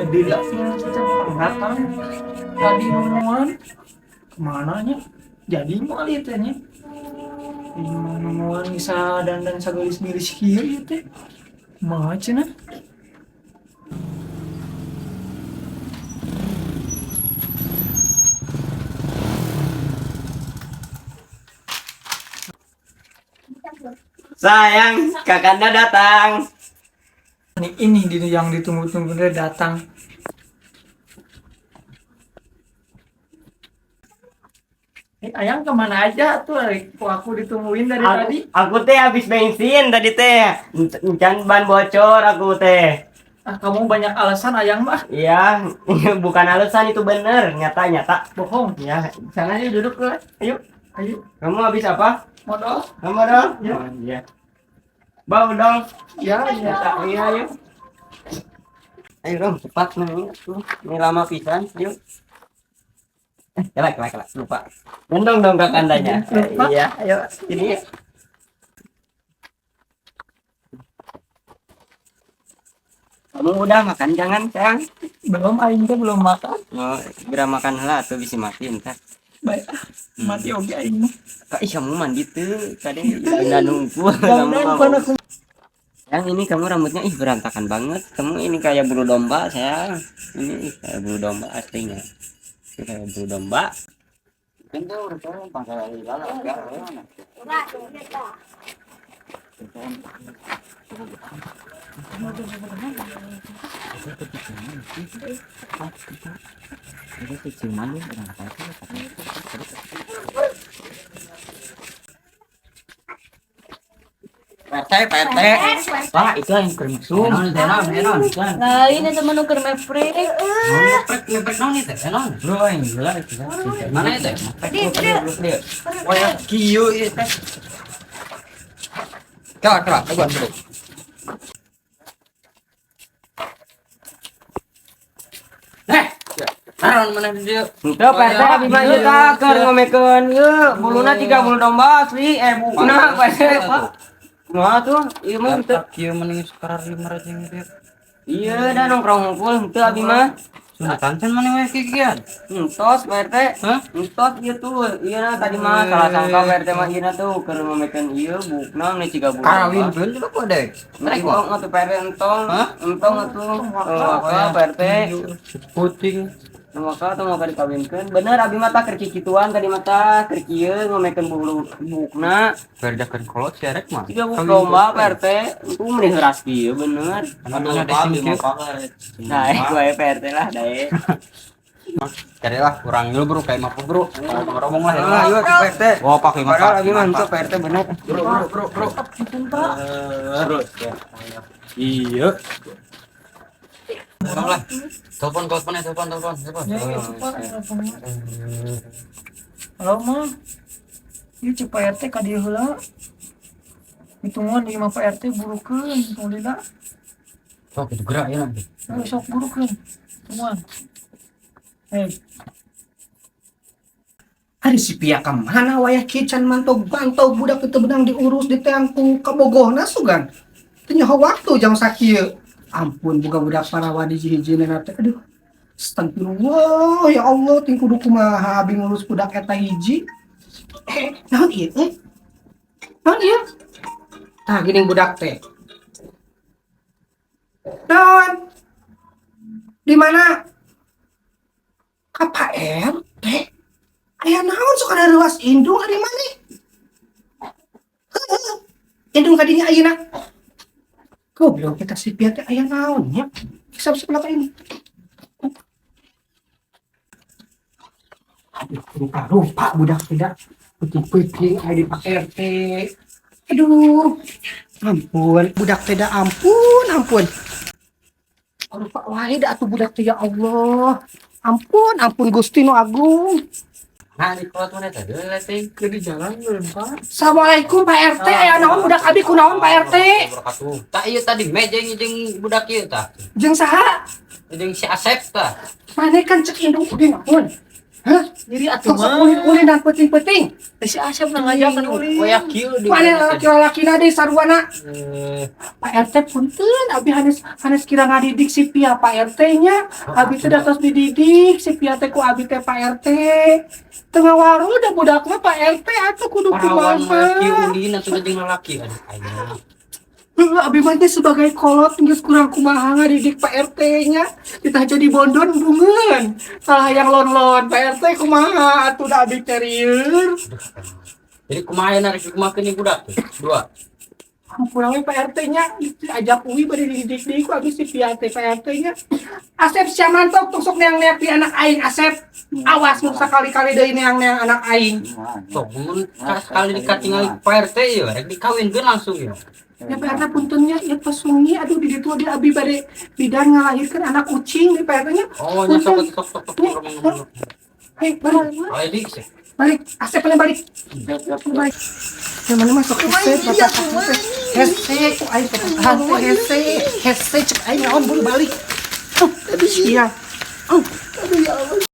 dilaknya kita pendatang tadi nemuan kemana nya jadi mau lihat nya nemuan bisa dan sagelis milis kieu ieu teh mah cenah. Sayang, kakanda datang. Ini yang ditunggu-tunggu dia datang. Ayang kemana aja tuh? Kok aku ditungguin dari tadi? Aku teh habis bensin tadi teh. Can ban bocor aku teh. Ah, kamu banyak alasan Ayang mah. Iya, bukan alasan itu bener, nyata. Bohong. Ya, sana yuk duduk lah. Ayo. Ayo, Kamu habis apa? modal. Kamu dong? Ya. Oh, iya. Bau dong. Ya, ya. Iya, ayo. Ayo dong, cepat nih. Ini lama pisan, yuk. Kelak, lupa. Gendong dong kakandanya. Lupa. Iya, ayo. Sini. Kamu udah makan jangan, sayang? Belum Aing teh belum makan. Oh, segera makan lah tuh bisa mati entar. Baik. Mati oge Aing mah. Kak, ih kamu mandi tuh. Tadi udah nunggu. Dan kan aku Yang ini kamu rambutnya berantakan banget. Kamu ini kayak bulu domba, sayang. Ini kayak bulu domba aslinya. Ini kayak bulu domba. PT. Wah, itu yang kermusum. Enon. Lain itu menu keur meprek. Lepek non itu, enon. Bro, yang gila itu. Mana itu? Oh ya, kieu itu. Coba, dulu. Naron mana dia? Teu PT abi mah ieu tah keur ngomekeun ieu buluna 3 bulu domba asli bukna PT. Kumaha tuh? Ieu mah teu Kieu mending sekarang 500 dia. iya dah nongkrong ngumpul teu abi mah. Sunatan can mending we kikian. Entos PT. Hah? Entos ieu tuh. Ieu na tadi mah salah sangka PT mah ieu na tuh keur ngomekeun ieu bukna nu 3 bulu. Karawin beul juga kode. Entong atuh PT entong. Hah? Entong atuh. PT. Puting. Maka tuh mau dikawinkan bener abi mata kerci kituan tadi mata kercieu ngomekeun bulu bukna Berdakan kolot siarek mah. 3 buk domba PRT itu mending heras kieu bener Aduh abi mah nah gue PRT lah dae cari lah kurang dulu bro kayak mah bro. Ngomong lah ya. ayo PRT Oh pakai mah. padahal abi mah PRT bener Bro. Terus ya. Iya. Ngomong lah. Telepon. ya cepat. Halo mah. Ieu cek PRT ka dieu heula. Hitungan di mah PRT burukeun tulila. Sok itu gerak ya nanti. Sok burukeun. Hitungan. Hari si pia kemana wayah kican mantau budak itu benang diurus di teangku kabogohna sugan. Tanya waktu jam sakieu. Ampun budak parawadi hiji-hijina teh. Aduh. Astagfirullah ya Allah ting kudu kumaha abi ngurus budak eta hiji. Naon ieu? Naon ieu? Tah gini budak teh. Naon? Di mana? Ka Pak RT? Aya naon sok ada ruas indung di mana? Indung kadinya ayeuna. Goblok kita si Pia teh aya naon nya? Kisah sebelah ini. Aduh, rupa budak tidak puting-puting aya di Pak RT. Aduh. Ampun, budak tidak ampun. Rupa wae da atuh budak teh ya Allah. Ampun Gusti nu Agung. Nah di kolot mana tadi letting Ke di jalan belum Pak. Assalamualaikum Pak RT, aya naon budak abi kunaon Pak RT? Tak iya tadi meja jeung budak ieu tah. Jeung saha? Jeung si Asep tah. Mane kan cek indung kudu naon? Hah? Jadi atuh Sok mah. ulin dan penting-penting. Si Asep nang ngajakan uli. Waya kieu di. Mana laki-laki nade sarwana? Eh, Pak RT punten, abi hanes kira ngadidik si Pia Pak RT-nya. Abi teh datos dididik si Pia teh ku abi teh Pak RT. Tengah waru udah budakna Pak RT atuh kudu parawan waya kieu kumaha. ulin atuh jeung lalaki aduh aya. Abi mah teh sebagai kolot geus kurang kumaha ngadidik Pak RT-nya. Kita jadi bondon bungeun. Salah yang lon-lon Pak RT kumaha atuh da abi teh rieur. Jadi kumaha na rek kumakeun ni budak teh? Dua. Kurang we Pak RT-nya ajak uwi bade dididik deui ku abi si Pia teh Pak RT-nya. Asep sia mantok tusuk neang-neang pi anak aing Asep. Awas nu sakali-kali deui neang-neang anak aing. Tuh, mun sekali dikatingali Pak RT ya rek dikawinkeun langsung ya. Ya Pak RT puntennya ieu pasungi aduh di ditu dia abi bade bidan ngalahirkeun anak kucing di Pak RT-nya. Oh, nya sok ngomong. Hei, balik. Ayo dik sih. Balik, Asep kalian balik. Balik. Yang mana masuk Asep, bapak Asep. Hese, ku aing ketahan teh hese. Hese cek aing naon bulu balik. Iya. Aduh ya Allah.